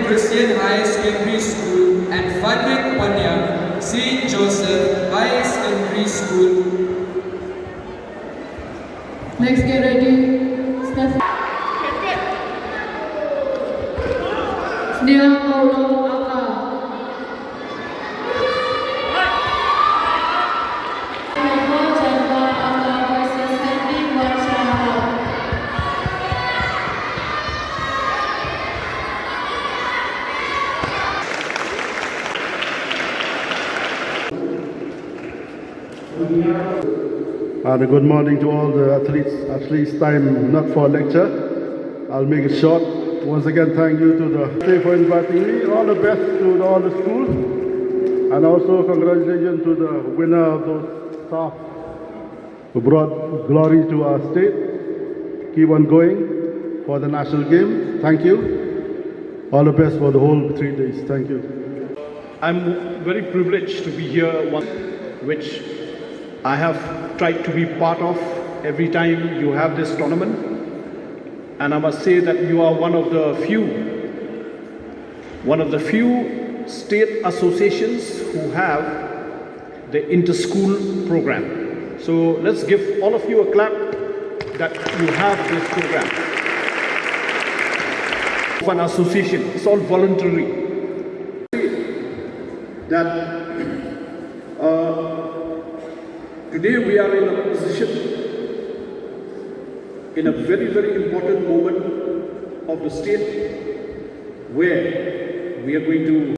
Christian High Secondary School and Fadrik Panya, St. Joseph High Secondary School. Next, get ready. Steph. Sneha Paulo Aka. And good morning to all the athletes. At least time not for a lecture. I'll make it short. Once again, thank you to the state for inviting me. All the best to all the schools. And also congratulations to the winner of those staff who brought glory to our state. Keep on going for the national game. Thank you. All the best for the whole 3 days. Thank you. I'm very privileged to be here, which I have tried to be part of every time you have this tournament. And I must say that you are one of the few state associations who have the inter-school program. So let's give all of you a clap that you have this program. Of an association, it's all voluntary. That today we are in a position, in a very, very important moment of the state, where we are going to